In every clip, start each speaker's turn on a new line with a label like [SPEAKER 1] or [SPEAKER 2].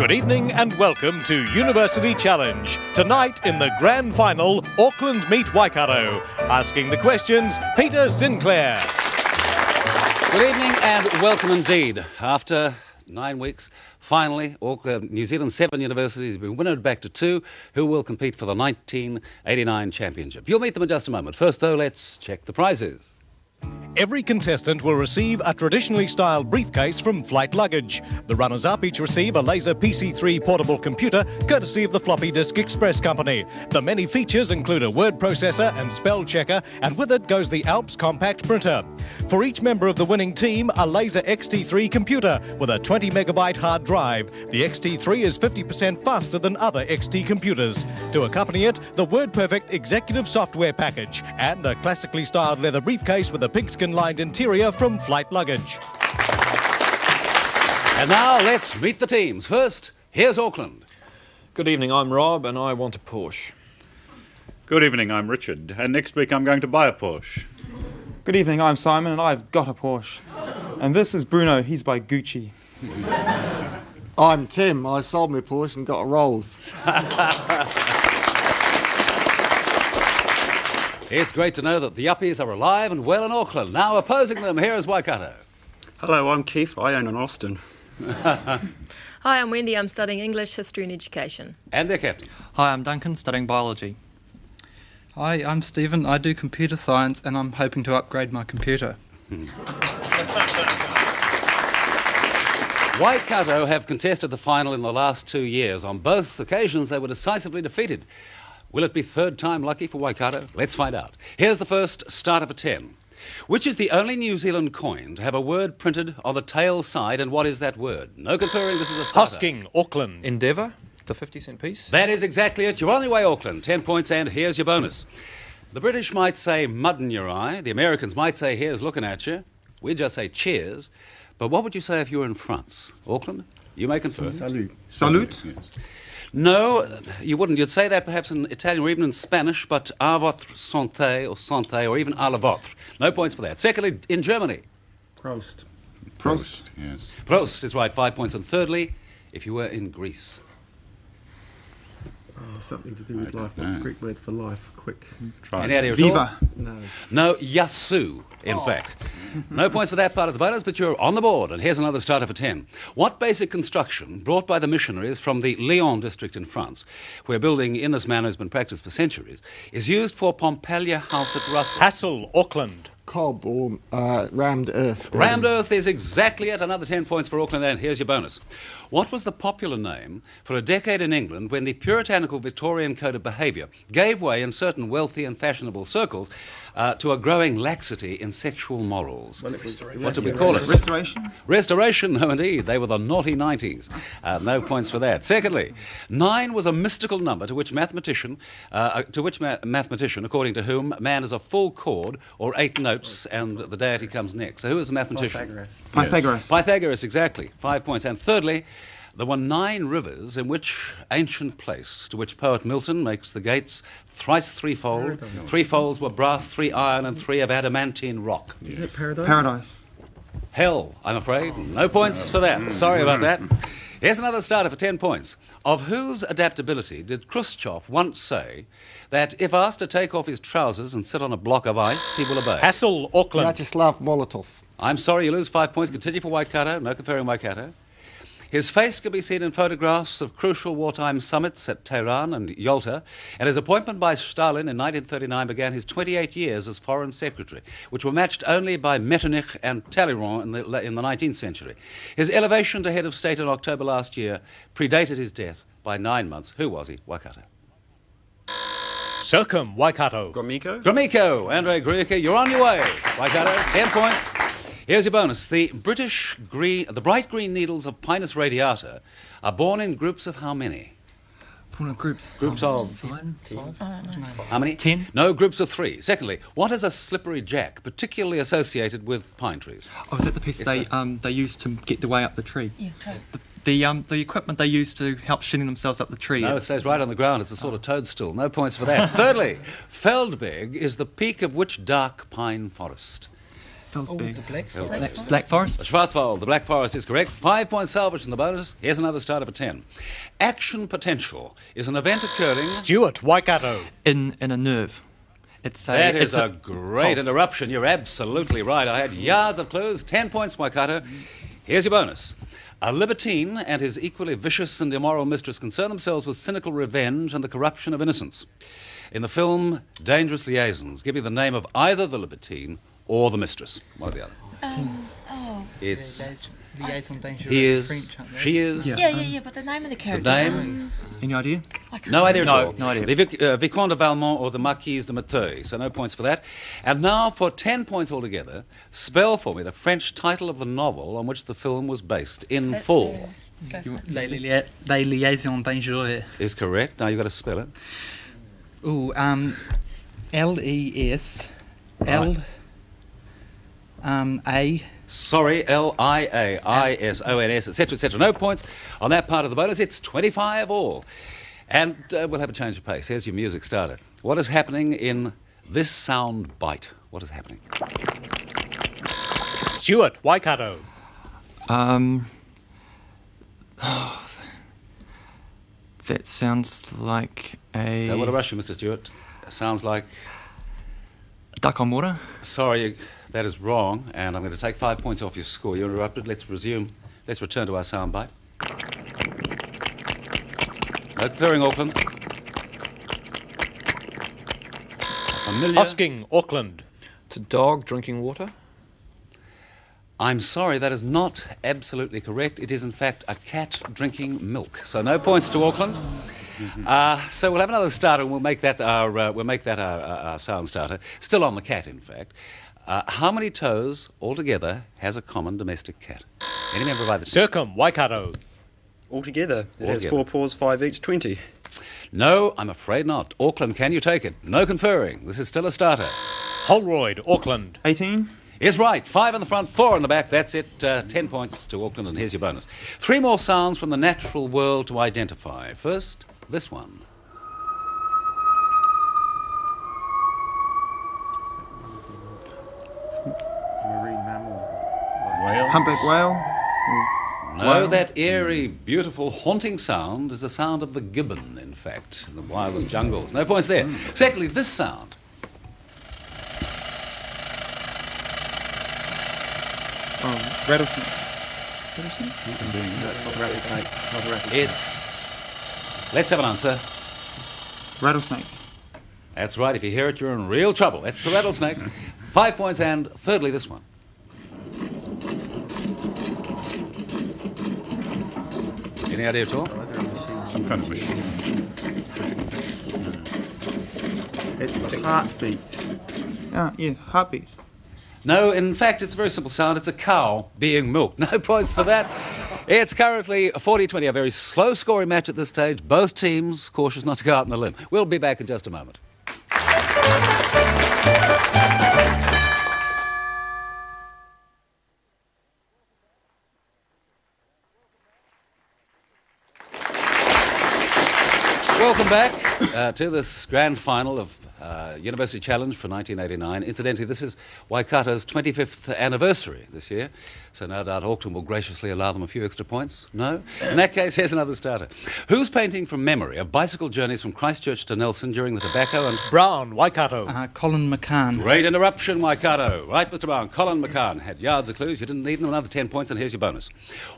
[SPEAKER 1] Good evening and welcome to University Challenge. Tonight in the grand final, Auckland meet Waikato. Asking the questions, Peter Sinclair.
[SPEAKER 2] Good evening and welcome indeed. After 9 weeks, finally, New Zealand's 7 universities have been winnowed back to 2 who will compete for the 1989 championship. You'll meet them in just a moment. First, though, let's check the prizes.
[SPEAKER 1] Every contestant will receive a traditionally styled briefcase from Flight Luggage. The runners-up each receive a laser PC3 portable computer, courtesy of the Floppy Disk Express Company. The many features include a word processor and spell checker, and with it goes the Alps compact printer. For each member of the winning team, a laser XT3 computer with a 20 megabyte hard drive. The XT3 is 50% faster than other XT computers. To accompany it, the WordPerfect executive software package and a classically styled leather briefcase with a pigskin-lined interior from Flight Luggage.
[SPEAKER 2] And now let's meet the teams. First, here's Auckland.
[SPEAKER 3] Good evening, I'm Rob and I want a Porsche.
[SPEAKER 4] Good evening, I'm Richard, and next week I'm going to buy a Porsche.
[SPEAKER 5] Good evening, I'm Simon and I've got a Porsche. And this is Bruno, he's by Gucci.
[SPEAKER 6] I'm Tim, I sold my Porsche and got a Rolls.
[SPEAKER 2] It's great to know that the Yuppies are alive and well in Auckland. Now opposing them, here is Waikato.
[SPEAKER 7] Hello, I'm Keith. I own an Austin.
[SPEAKER 8] Hi, I'm Wendy. I'm studying English, History and Education.
[SPEAKER 2] And their captain.
[SPEAKER 9] Hi, I'm Duncan, studying Biology.
[SPEAKER 10] Hi, I'm Stephen. I do computer science and I'm hoping to upgrade my computer.
[SPEAKER 2] Waikato have contested the final in the last 2 years. On both occasions, they were decisively defeated. Will it be third time lucky for Waikato? Let's find out. Here's the first starter for 10. Which is the only New Zealand coin to have a word printed on the tail side, and what is that word? No conferring, this is a starter.
[SPEAKER 1] Husking, Auckland.
[SPEAKER 3] Endeavour, the 50-cent piece.
[SPEAKER 2] That is exactly it. You're on your way, Auckland. 10 points, and here's your bonus. The British might say mud in your eye. The Americans might say here's looking at you. We'd just say cheers. But what would you say if you were in France? Auckland, you may confer.
[SPEAKER 6] Salut.
[SPEAKER 7] Salute?
[SPEAKER 4] Yes.
[SPEAKER 2] No, you wouldn't. You'd say that perhaps in Italian or even in Spanish, but à votre santé or even à la vôtre. No points for that. Secondly, in Germany.
[SPEAKER 6] Prost.
[SPEAKER 4] Prost, yes.
[SPEAKER 2] Prost is right, 5 points. And thirdly, if you were in Greece.
[SPEAKER 6] Something to do with life. What's the Greek word for life? Quick.
[SPEAKER 4] Try
[SPEAKER 2] Any
[SPEAKER 4] it.
[SPEAKER 2] idea at all?
[SPEAKER 5] Viva.
[SPEAKER 6] No.
[SPEAKER 2] No, yasu, in fact. No points for that part of the bonus, but you're on the board. And here's another starter for 10. What basic construction, brought by the missionaries from the Lyon district in France, where building in this manner has been practiced for centuries, is used for Pompelia House at Russell?
[SPEAKER 1] Hassel, Auckland.
[SPEAKER 6] Cob or rammed earth.
[SPEAKER 2] Rammed Earth is exactly it. Another 10 points for Auckland, and here's your bonus. What was the popular name for a decade in England when the puritanical Victorian code of behaviour gave way in certain wealthy and fashionable circles to a growing laxity in sexual morals? What did we call it?
[SPEAKER 5] Restoration?
[SPEAKER 2] Restoration, no indeed. They were the naughty 90s. No points for that. Secondly, 9 was a mystical number to which mathematician, according to whom man is a full chord or 8 notes and the deity comes next. So who is the mathematician?
[SPEAKER 5] Pythagoras.
[SPEAKER 2] Pythagoras, exactly. 5 points. And thirdly, there were 9 rivers in which ancient place to which poet Milton makes the gates thrice threefold. 3 folds were brass, 3 iron, and 3 of adamantine rock.
[SPEAKER 6] Is it Paradise?
[SPEAKER 5] Paradise.
[SPEAKER 2] Hell, I'm afraid. No points for that. Sorry about that. Here's another starter for 10 points. Of whose adaptability did Khrushchev once say that if asked to take off his trousers and sit on a block of ice, he will obey?
[SPEAKER 1] Hassel, Auckland.
[SPEAKER 6] Vyacheslav Molotov.
[SPEAKER 2] I'm sorry, you lose 5 points. Continue for Waikato. No conferring Waikato. His face can be seen in photographs of crucial wartime summits at Tehran and Yalta, and his appointment by Stalin in 1939 began his 28 years as foreign secretary, which were matched only by Metternich and Talleyrand in the 19th century. His elevation to head of state in October last year predated his death by 9 months. Who was he? Waikato.
[SPEAKER 1] Circum, Waikato.
[SPEAKER 7] Gromyko?
[SPEAKER 2] Gromyko, Andre Gromyko, you're on your way. Waikato, 10 points. Here's your bonus. The bright green needles of Pinus radiata are born in groups of how many?
[SPEAKER 9] Groups.
[SPEAKER 2] Groups of...
[SPEAKER 9] 5?
[SPEAKER 2] How many?
[SPEAKER 9] 10.
[SPEAKER 2] No, groups of 3. Secondly, what is a slippery jack, particularly associated with pine trees?
[SPEAKER 9] Oh, is that the piece they used to get the way up the tree?
[SPEAKER 8] Yeah, true.
[SPEAKER 9] The equipment they use to help shooting themselves up the tree.
[SPEAKER 2] No, it stays right on the ground. It's a sort of toadstool. No points for that. Thirdly, Feldberg is the peak of which dark pine forest?
[SPEAKER 5] Feldberg.
[SPEAKER 9] Black Forest.
[SPEAKER 2] Schwarzwald, the Black Forest is correct. 5 points salvaged in the bonus. Here's another starter for 10. Action potential is an event occurring...
[SPEAKER 1] Stuart, Waikato.
[SPEAKER 9] In a nerve.
[SPEAKER 2] That is a great interruption. You're absolutely right. I had yards of clues. 10 points, Waikato. Here's your bonus. A libertine and his equally vicious and immoral mistress concern themselves with cynical revenge and the corruption of innocence. In the film Dangerous Liaisons, give me the name of either the libertine or the mistress. One or the other. It's...
[SPEAKER 10] Liaison dangereux.
[SPEAKER 2] He is...
[SPEAKER 10] French, aren't they?
[SPEAKER 2] She is...
[SPEAKER 8] Yeah, but the name of the character.
[SPEAKER 2] The name...
[SPEAKER 5] Any idea?
[SPEAKER 2] No idea at all.
[SPEAKER 5] No idea.
[SPEAKER 2] The Vicomte de Valmont or the Marquise de Merteuil, so no points for that. And now, for 10 points altogether, spell for me the French title of the novel on which the film was based, in full.
[SPEAKER 10] Les Liaisons dangereux.
[SPEAKER 2] Is correct. Now you've got to spell it.
[SPEAKER 10] Ooh, L-E-S... L... A...
[SPEAKER 2] Sorry, L-I-A-I-S-O-N-S, etc., etc. No points on that part of the bonus. It's 25 all. And we'll have a change of pace. Here's your music starter. What is happening in this sound bite? What is happening?
[SPEAKER 1] Stuart, Waikato.
[SPEAKER 5] That sounds like a...
[SPEAKER 2] Don't want to rush you, Mr. Stewart. Sounds like...
[SPEAKER 5] duck on water?
[SPEAKER 2] Sorry, that is wrong, and I'm going to take 5 points off your score. You interrupted. Let's resume. Let's return to our soundbite. No clearing, Auckland. Familiar.
[SPEAKER 1] Hosking, Auckland.
[SPEAKER 3] It's a dog drinking water.
[SPEAKER 2] I'm sorry, that is not absolutely correct. It is, in fact, a cat drinking milk. So no points to Auckland. So we'll have another starter, and we'll make that our sound starter. Still on the cat, in fact. How many toes altogether has a common domestic cat? Any member of either team?
[SPEAKER 1] Circum, Waikato.
[SPEAKER 7] Altogether, it has
[SPEAKER 2] Altogether.
[SPEAKER 7] 4 paws, 5 each, 20.
[SPEAKER 2] No, I'm afraid not. Auckland, can you take it? No conferring. This is still a starter.
[SPEAKER 1] Holroyd, Auckland.
[SPEAKER 5] 18?
[SPEAKER 2] Is right. 5 in the front, 4 in the back. That's it. 10 points to Auckland, and here's your bonus. 3 more sounds from the natural world to identify. First, this one.
[SPEAKER 6] Marine mammal.
[SPEAKER 4] Whale.
[SPEAKER 5] Humpback whale?
[SPEAKER 2] No,
[SPEAKER 5] Whale.
[SPEAKER 2] that eerie, beautiful, haunting sound is the sound of the gibbon, in fact, in the wildest jungles. No points there. Secondly, this sound.
[SPEAKER 5] Rattlesnake.
[SPEAKER 2] It's... Let's have an answer.
[SPEAKER 5] Rattlesnake.
[SPEAKER 2] That's right. If you hear it, you're in real trouble. That's the rattlesnake. 5 points, and thirdly, this one. Any idea at all?
[SPEAKER 4] Some kind of machine.
[SPEAKER 6] It's the heartbeat.
[SPEAKER 5] Yeah, heartbeat.
[SPEAKER 2] No, in fact, it's a very simple sound. It's a cow being milked. No points for that. It's currently 40-20, a very slow-scoring match at this stage. Both teams cautious not to go out on a limb. We'll be back in just a moment. Welcome back to this grand final of University Challenge for 1989. Incidentally, this is Waikato's 25th anniversary this year, so no doubt Auckland will graciously allow them a few extra points. No? In that case, here's another starter. Who's painting from memory of bicycle journeys from Christchurch to Nelson during the tobacco and...
[SPEAKER 1] Brown, Waikato.
[SPEAKER 10] Colin McCann.
[SPEAKER 2] Great interruption, Waikato. Right, Mr. Brown. Colin McCann had yards of clues. You didn't need them. Another 10 points, and here's your bonus.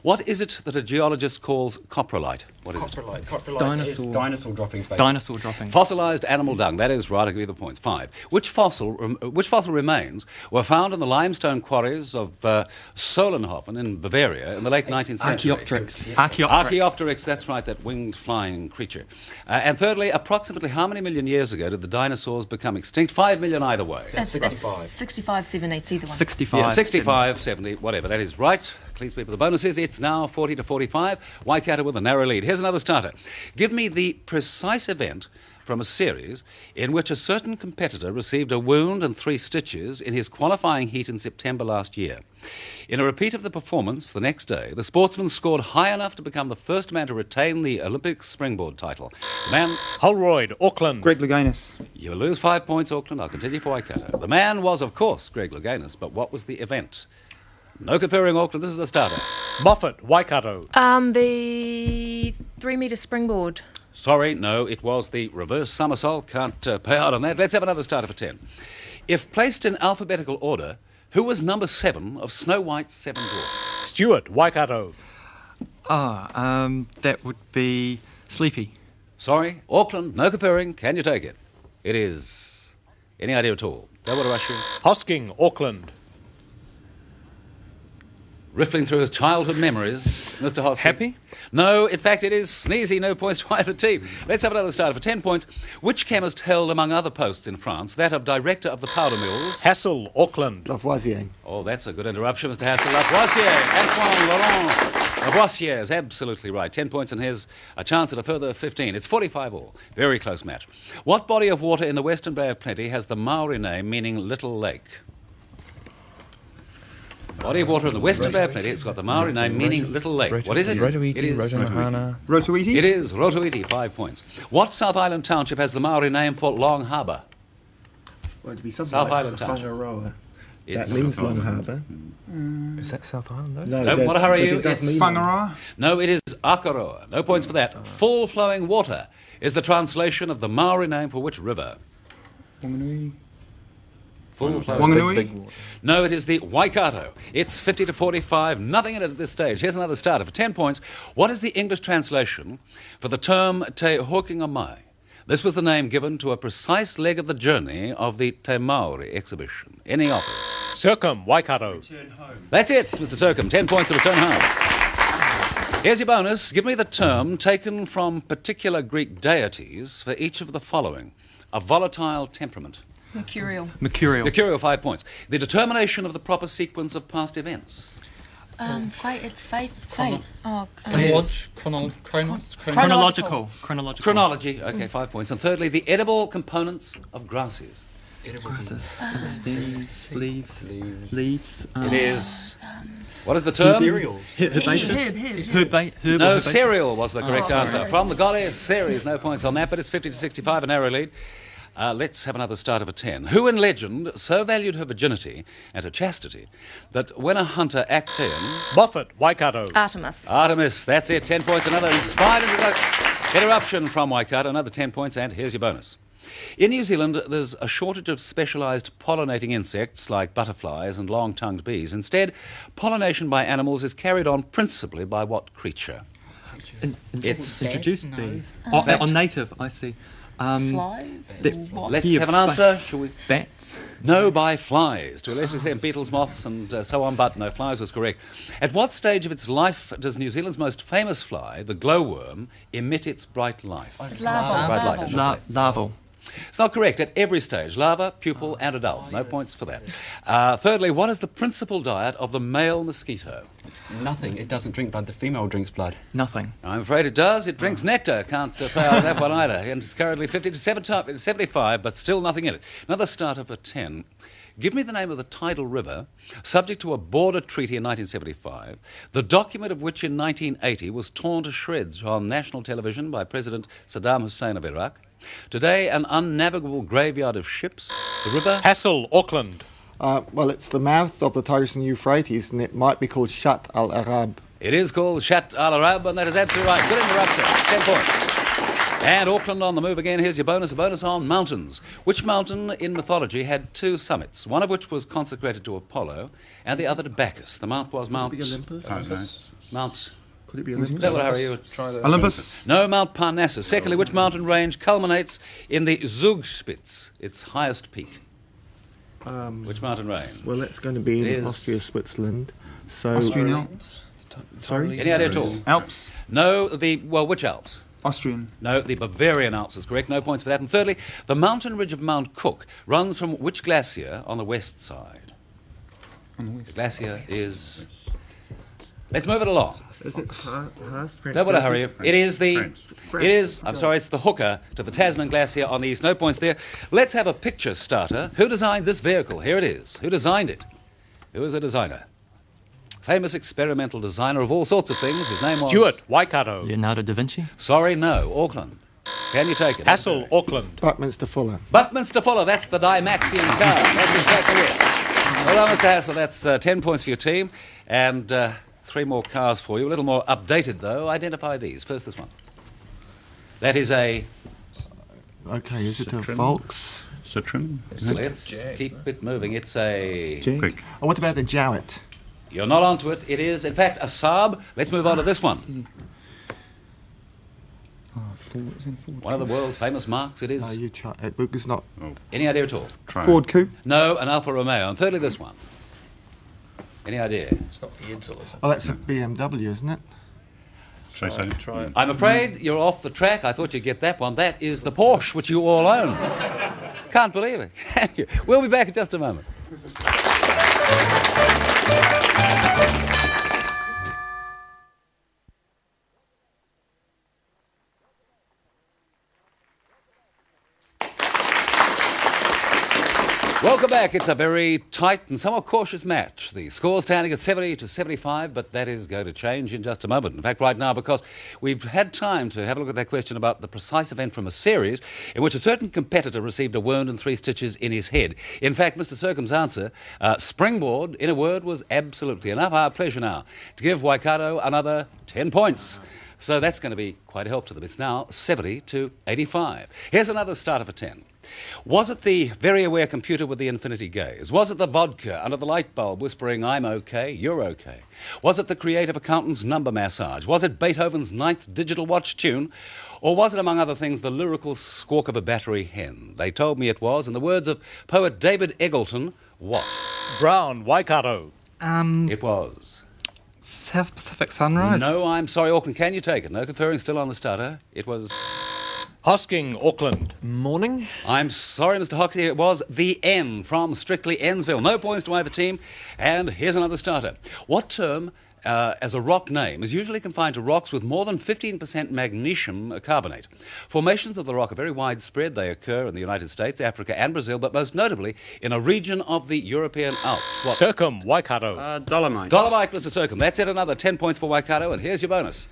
[SPEAKER 2] What is it that a geologist calls coprolite? What is it?
[SPEAKER 7] Coprolite is dinosaur droppings, basically.
[SPEAKER 5] Dinosaur droppings.
[SPEAKER 2] Fossilized animal dung. That is right. I'll give you the points. 5. Which fossil remains were found in the limestone quarries of Solenhofen in Bavaria in the late 19th century? Archaeopteryx, that's right, that winged flying creature. And thirdly, approximately how many million years ago did the dinosaurs become extinct? 5 million either way.
[SPEAKER 8] That's 65. 65, 7, 8, either one.
[SPEAKER 5] 65.
[SPEAKER 2] Yeah, 65, 70, whatever. That is right. Please people, the bonus is it's now 40-45. Waikato with a narrow lead. Here's another starter. Give me the precise event from a series in which a certain competitor received a wound and 3 stitches in his qualifying heat in September last year. In a repeat of the performance the next day, the sportsman scored high enough to become the first man to retain the Olympic springboard title. The man...
[SPEAKER 1] Holroyd, Auckland.
[SPEAKER 5] Greg Louganis.
[SPEAKER 2] You lose 5 points, Auckland. I'll continue for Waikato. The man was, of course, Greg Louganis, but what was the event? No conferring, Auckland. This is the starter.
[SPEAKER 1] Moffat, Waikato.
[SPEAKER 8] The 3-metre springboard.
[SPEAKER 2] Sorry, no, it was the reverse somersault. Can't pay out on that. Let's have another starter for 10. If placed in alphabetical order, who was number 7 of Snow White's 7 Dwarfs?
[SPEAKER 1] Stewart, Waikato.
[SPEAKER 9] That would be Sleepy.
[SPEAKER 2] Sorry, Auckland, no conferring. Can you take it? It is. Any idea at all? Don't want to rush you.
[SPEAKER 1] Hosking, Auckland.
[SPEAKER 2] Riffling through his childhood memories, Mr. Hoskin.
[SPEAKER 3] Happy?
[SPEAKER 2] No, in fact, it is Sneezy, no points to either team. Let's have another starter for 10 points. Which chemist held, among other posts in France, that of director of the powder mills?
[SPEAKER 1] Hassel, Auckland.
[SPEAKER 6] Lavoisier.
[SPEAKER 2] Oh, that's a good interruption, Mr. Hassel. Lavoisier, Antoine Laurent Lavoisier is absolutely right. 10 points, and here's a chance at a further 15. It's 45 all. Very close match. What body of water in the Western Bay of Plenty has the Maori name meaning Little Lake? Body of water in the Western Bay of Plenty. It's got the Maori name meaning Little Lake. What is it?
[SPEAKER 3] Rotoiti,
[SPEAKER 2] It is
[SPEAKER 3] Rotomahana.
[SPEAKER 5] Rotoiti?
[SPEAKER 2] It is Rotoiti, 5 points. What South Island township has the Maori name for Long Harbour?
[SPEAKER 6] Well, it'd be something
[SPEAKER 2] South
[SPEAKER 6] like
[SPEAKER 2] Island Township.
[SPEAKER 6] Whangaroa.
[SPEAKER 2] It's-
[SPEAKER 6] That means Long Harbour.
[SPEAKER 3] Is that South Island, though?
[SPEAKER 6] No,
[SPEAKER 2] Don't want to hurry you.
[SPEAKER 6] It does
[SPEAKER 2] It's-
[SPEAKER 6] mean
[SPEAKER 5] Whangaroa?
[SPEAKER 2] No, it is Akaroa. No points for that. Full flowing water is the translation of the Maori name for which river?
[SPEAKER 5] Wanganui?
[SPEAKER 2] Full flowing.
[SPEAKER 5] Wanganui?
[SPEAKER 3] Big water.
[SPEAKER 2] No, it is the Waikato. It's 50 to 45. Nothing in it at this stage. Here's another starter for 10 points. What is the English translation for the term Te Hokinga Mai? This was the name given to a precise leg of the journey of the Te Maori exhibition. Any offers?
[SPEAKER 1] Circum, Waikato.
[SPEAKER 2] That's it, Mr. Circum. 10 points to return home. Here's your bonus. Give me the term taken from particular Greek deities for each of the following. A volatile temperament.
[SPEAKER 8] Mercurial.
[SPEAKER 2] Mercurial, 5 points. The determination of the proper sequence of past events.
[SPEAKER 8] Fate. It's fate.
[SPEAKER 9] Chronological.
[SPEAKER 2] Chronology, okay, 5 points. And thirdly, the edible components of grasses.
[SPEAKER 9] Grasses. Leaves. Leaves.
[SPEAKER 2] It is... What is the term?
[SPEAKER 9] Herbaceous.
[SPEAKER 2] No, cereal was the correct answer. From the goddess Ceres, no points on that, but it's 50 to 65, a narrow lead. Let's have another start of a 10. Who in legend so valued her virginity and her chastity that when a hunter Actaeon...
[SPEAKER 1] Moffat, Waikato.
[SPEAKER 8] Artemis,
[SPEAKER 2] that's it, 10 points. Another inspired interruption from Waikato, another 10 points, and here's your bonus. In New Zealand, there's a shortage of specialised pollinating insects like butterflies and long-tongued bees. Instead, pollination by animals is carried on principally by what creature? It's...
[SPEAKER 9] Introduced bees. On native, I see.
[SPEAKER 8] flies.
[SPEAKER 2] Let's have an answer, shall we?
[SPEAKER 9] Bats.
[SPEAKER 2] No, by flies. To a lesser extent, beetles, moths, and so on, but no, flies was correct. At what stage of its life does New Zealand's most famous fly, the glowworm, emit its bright life? Bright light, I should say.
[SPEAKER 9] Larval.
[SPEAKER 2] It's not correct. At every stage, larva, pupil, and adult. No points for that. Thirdly, what is the principal diet of the male mosquito?
[SPEAKER 7] Nothing. It doesn't drink blood. The female drinks blood.
[SPEAKER 9] Nothing.
[SPEAKER 2] I'm afraid it does. It drinks nectar. Can't play out that one either. And it's currently 50 to 75, but still nothing in it. Another starter for 10. Give me the name of the tidal river, subject to a border treaty in 1975, the document of which in 1980 was torn to shreds on national television by President Saddam Hussein of Iraq. Today, an unnavigable graveyard of ships. The river...
[SPEAKER 1] Hassel, Auckland.
[SPEAKER 6] Well, it's the mouth of the Tigris and Euphrates, and it might be called Shat al-Arab.
[SPEAKER 2] It is called Shat al-Arab, and that is absolutely right. Good interruption. 10 points. And Auckland on the move again. Here's your bonus, a bonus on mountains. Which mountain in mythology had two summits, one of which was consecrated to Apollo, and the other to Bacchus? The mount was Mount...
[SPEAKER 6] Could it be Olympus?
[SPEAKER 2] Mount...
[SPEAKER 6] Could it be Olympus?
[SPEAKER 2] Don't worry, you.
[SPEAKER 5] Olympus?
[SPEAKER 2] No, Mount Parnassus. Secondly, which mountain range culminates in the Zugspitze, its highest peak? Which mountain range?
[SPEAKER 6] Well, it's going to be
[SPEAKER 2] It
[SPEAKER 6] in
[SPEAKER 2] is-
[SPEAKER 6] Austria, Switzerland. So,
[SPEAKER 5] Austrian Alps?
[SPEAKER 6] sorry?
[SPEAKER 2] Any idea at all?
[SPEAKER 5] Alps?
[SPEAKER 2] No, which Alps?
[SPEAKER 5] Austrian.
[SPEAKER 2] No, the Bavarian Alps is correct. No points for that. And thirdly, the mountain ridge of Mount Cook runs from which glacier on the west side?
[SPEAKER 5] On the
[SPEAKER 2] The
[SPEAKER 5] west.
[SPEAKER 2] glacier is... Let's move it along.
[SPEAKER 6] Is it Hurst?
[SPEAKER 2] Don't want to hurry you. It is the...
[SPEAKER 4] French.
[SPEAKER 2] It is, I'm sorry, it's the hooker to the Tasman Glacier on the east. No points there. Let's have a picture starter. Who designed this vehicle? Here it is. Who designed it? Who is the designer? Famous experimental designer of all sorts of things. His name was...
[SPEAKER 1] Stuart, Waikato.
[SPEAKER 3] Leonardo da Vinci.
[SPEAKER 2] Sorry, no. Auckland. Can you take it?
[SPEAKER 1] Hassel, Auckland.
[SPEAKER 6] Buckminster Fuller.
[SPEAKER 2] Buckminster Fuller. That's the Dymaxion car. That's exactly it. Well done, Mr. Hassel. That's 10 points for your team. And 3 more cars for you. A little more updated, though. Identify these. First, this one. That is a...
[SPEAKER 6] Okay, is it a
[SPEAKER 4] Citroen.
[SPEAKER 6] Volks?
[SPEAKER 4] Citroen.
[SPEAKER 2] Let's keep it moving. It's a...
[SPEAKER 4] Quick.
[SPEAKER 6] Oh, what about a Jarrett?
[SPEAKER 2] You're not onto it. It is, in fact, a Saab. Let's move on to this one. One of the world's famous marques. It is...
[SPEAKER 6] No, you try. It's not.
[SPEAKER 2] Any idea at all?
[SPEAKER 4] Try.
[SPEAKER 5] Ford Coupe.
[SPEAKER 2] No, an Alfa Romeo. And thirdly, this one. Any idea?
[SPEAKER 3] It's not the Edsel, is it?
[SPEAKER 6] Oh, that's a BMW, isn't it?
[SPEAKER 4] Shall I say?
[SPEAKER 3] Try it.
[SPEAKER 2] I'm afraid you're off the track. I thought you'd get that one. That is the Porsche, which you all own. Can't believe it, can you? We'll be back in just a moment. Welcome back. It's a very tight and somewhat cautious match. The score standing at 70 to 75, but that is going to change in just a moment. In fact, right now, because we've had time to have a look at that question about the precise event from a series in which a certain competitor received a wound and 3 stitches in his head. In fact, Mr. Circum's answer, springboard, in a word, was absolutely enough. Our pleasure now to give Waikato another 10 points. So that's going to be quite a help to them. It's now 70 to 85. Here's another starter for 10. Was it the very aware computer with the infinity gaze? Was it the vodka under the light bulb whispering, I'm okay, you're okay? Was it the creative accountant's number massage? Was it Beethoven's 9th digital watch tune? Or was it, among other things, the lyrical squawk of a battery hen? They told me it was, in the words of poet David Eggleton, what?
[SPEAKER 1] Brown, Waikato.
[SPEAKER 2] It was.
[SPEAKER 10] South Pacific Sunrise.
[SPEAKER 2] No, I'm sorry, Auckland, can you take it? No conferring, still on the starter. It was...
[SPEAKER 1] Hosking, Auckland.
[SPEAKER 3] Morning.
[SPEAKER 2] I'm sorry, Mr. Hoxie, it was the N from Strictly Ensville. No points to either team. And here's another starter. What term, as a rock name, is usually confined to rocks with more than 15% magnesium carbonate? Formations of the rock are very widespread. They occur in the United States, Africa and Brazil, but most notably in a region of the European Alps. What?
[SPEAKER 1] Circum, Waikato.
[SPEAKER 7] Dolomite.
[SPEAKER 2] Dolomite, Mr. Circum. That's it, another 10 points for Waikato, and here's your bonus.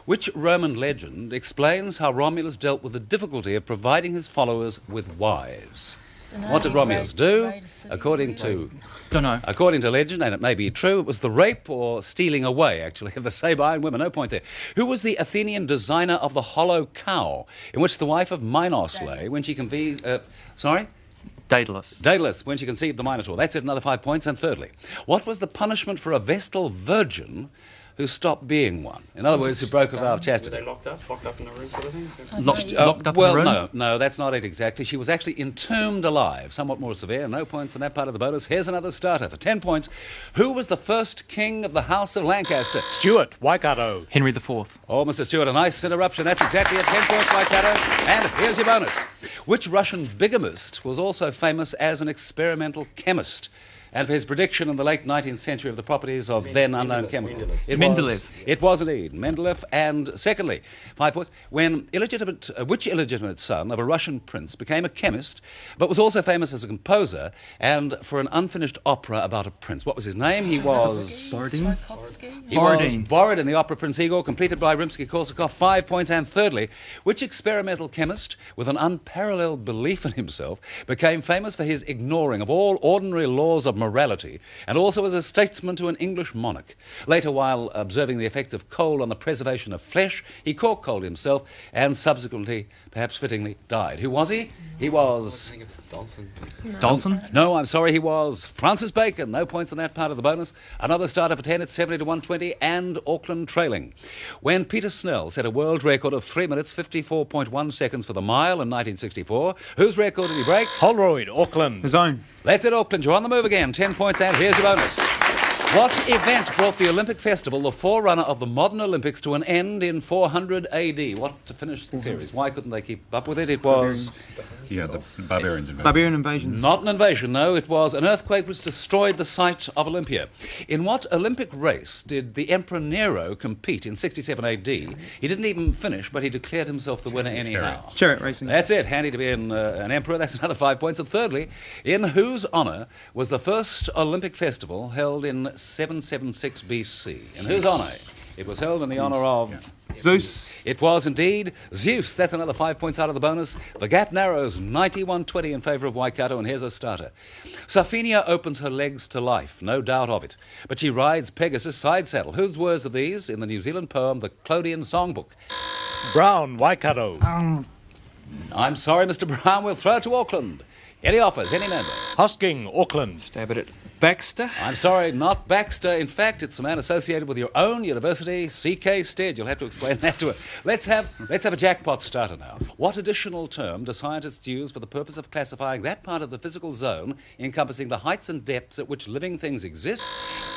[SPEAKER 2] Which Roman legend explains how Romulus dealt with the difficulty of providing his followers with wives? What did Romulus do? According to legend, and it may be true, it was the rape or stealing away, actually, of the Sabine women. No point there. Who was the Athenian designer of the hollow cow, in which the wife of Minos lay when she conceived... Daedalus, when she conceived the Minotaur. That's it, another 5 points. And thirdly, what was the punishment for a Vestal virgin who stopped being one? In other words, who broke a vow of chastity.
[SPEAKER 7] Were they locked up in a room sort of thing?
[SPEAKER 10] Locked up in a room?
[SPEAKER 2] No, that's not it exactly. She was actually entombed alive, somewhat more severe. No points in that part of the bonus. Here's another starter for 10 points. Who was the first king of the House of Lancaster?
[SPEAKER 1] Stuart, Waikato.
[SPEAKER 10] Henry IV.
[SPEAKER 2] Oh, Mr. Stewart, a nice interruption. That's exactly it. 10 points, Waikato. And here's your bonus. Which Russian bigamist was also famous as an experimental chemist, and for his prediction in the late 19th century of the properties of then unknown chemicals?
[SPEAKER 10] Mendeleev.
[SPEAKER 2] It was indeed Mendeleev. And secondly, 5 points. Which illegitimate son of a Russian prince became a chemist, but was also famous as a composer and for an unfinished opera about a prince? What was his name? He was... He was Borodin in the opera Prince Igor, completed by Rimsky-Korsakov. 5 points. And thirdly, which experimental chemist with an unparalleled belief in himself became famous for his ignoring of all ordinary laws of morality, and also as a statesman to an English monarch? Later, while observing the effects of coal on the preservation of flesh, he caught cold himself and subsequently, perhaps fittingly, died. Who was he? He was...
[SPEAKER 10] Dalton?
[SPEAKER 2] No, I'm sorry, he was Francis Bacon. No points on that part of the bonus. Another starter for 10 at 70 to 120, and Auckland trailing. When Peter Snell set a world record of 3 minutes 54.1 seconds for the mile in 1964, whose record did he break?
[SPEAKER 1] Holroyd, Auckland.
[SPEAKER 5] His own.
[SPEAKER 2] That's it, Auckland. You're on the move again. 10 points, and here's your bonus. What event brought the Olympic festival, the forerunner of the modern Olympics, to an end in 400 AD? What to finish the series? Why couldn't they keep up with it? It was...
[SPEAKER 4] Yeah, the barbarians invasion.
[SPEAKER 5] Barbarian invasions.
[SPEAKER 2] Not an invasion, no. It was an earthquake which destroyed the site of Olympia. In what Olympic race did the Emperor Nero compete in 67 AD? He didn't even finish, but he declared himself the winner anyhow.
[SPEAKER 5] Chariot racing.
[SPEAKER 2] That's it. Handy to be an emperor. That's another 5 points. And thirdly, in whose honour was the first Olympic festival held in 776 BC? In whose honour? It was held in the honour of...
[SPEAKER 5] Zeus.
[SPEAKER 2] It was indeed Zeus. That's another 5 points out of the bonus. The gap narrows 91-20 in favour of Waikato, and here's a starter. Sapphenia opens her legs to life, no doubt of it. But she rides Pegasus side saddle. Whose words are these in the New Zealand poem, The Clodian Songbook?
[SPEAKER 1] Brown, Waikato.
[SPEAKER 2] I'm sorry, Mr. Brown. We'll throw it to Auckland. Any offers? Any member?
[SPEAKER 1] Husking, Auckland.
[SPEAKER 3] Stab at it. Baxter.
[SPEAKER 2] I'm sorry, not Baxter. In fact, it's a man associated with your own university, C.K. Stead. You'll have to explain that to her. Let's have a jackpot starter now. What additional term do scientists use for the purpose of classifying that part of the physical zone encompassing the heights and depths at which living things exist?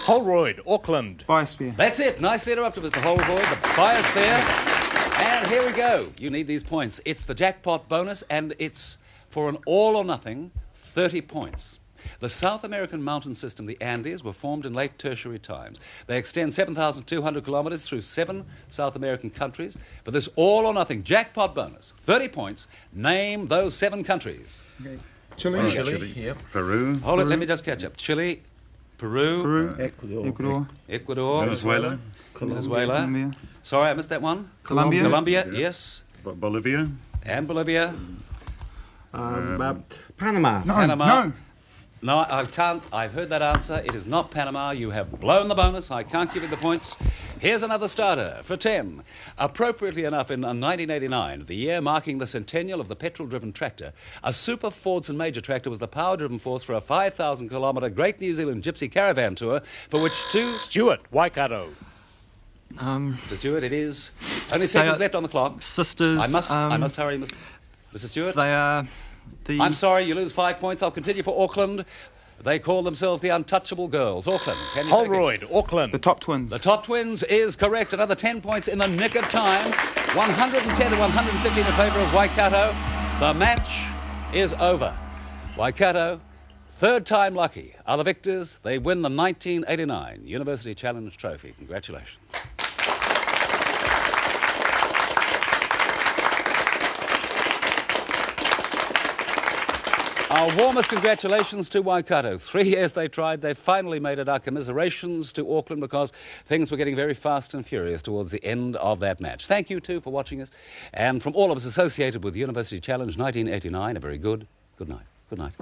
[SPEAKER 1] Holroyd, Auckland.
[SPEAKER 5] Biosphere.
[SPEAKER 2] That's it. Nicely interrupted, Mr. Holroyd. The biosphere. And here we go. You need these points. It's the jackpot bonus, and it's for an all or nothing 30 points. The South American mountain system, the Andes, were formed in late tertiary times. They extend 7,200 kilometres through 7 South American countries. For this all-or-nothing jackpot bonus, 30 points, name those 7 countries.
[SPEAKER 5] Okay. Chile.
[SPEAKER 4] Chile.
[SPEAKER 3] Yep.
[SPEAKER 4] Peru.
[SPEAKER 2] Hold it, let me just catch up. Chile, Peru, Ecuador,
[SPEAKER 4] Venezuela.
[SPEAKER 2] Venezuela. Sorry, I missed that one.
[SPEAKER 5] Colombia.
[SPEAKER 2] Colombia, yes.
[SPEAKER 4] Bolivia.
[SPEAKER 2] And Bolivia.
[SPEAKER 6] Panama.
[SPEAKER 2] Panama. No, I can't. I've heard that answer. It is not Panama. You have blown the bonus. I can't give you the points. Here's another starter for 10. Appropriately enough, in 1989, the year marking the centennial of the petrol-driven tractor, a Super Fordson Major tractor was the power-driven force for a 5,000-kilometre Great New Zealand Gypsy Caravan tour, for which two...
[SPEAKER 1] Stuart, Waikato.
[SPEAKER 2] Mr. Stewart, it is only seconds left on the clock.
[SPEAKER 9] Sisters.
[SPEAKER 2] I must hurry, Mr. Stewart.
[SPEAKER 9] They are the...
[SPEAKER 2] I'm sorry, you lose 5 points. I'll continue for Auckland. They call themselves the Untouchable Girls. Auckland, can you take it?
[SPEAKER 1] Holroyd, Auckland.
[SPEAKER 5] The Top Twins.
[SPEAKER 2] The Top Twins is correct. Another 10 points in the nick of time. 110 to 115 in favour of Waikato. The match is over. Waikato, third time lucky, are the victors. They win the 1989 University Challenge Trophy. Congratulations. Our warmest congratulations to Waikato. 3 years they tried, they finally made it. Our commiserations to Auckland, because things were getting very fast and furious towards the end of that match. Thank you, too, for watching us. And from all of us associated with the University Challenge 1989, a very good night. Good night.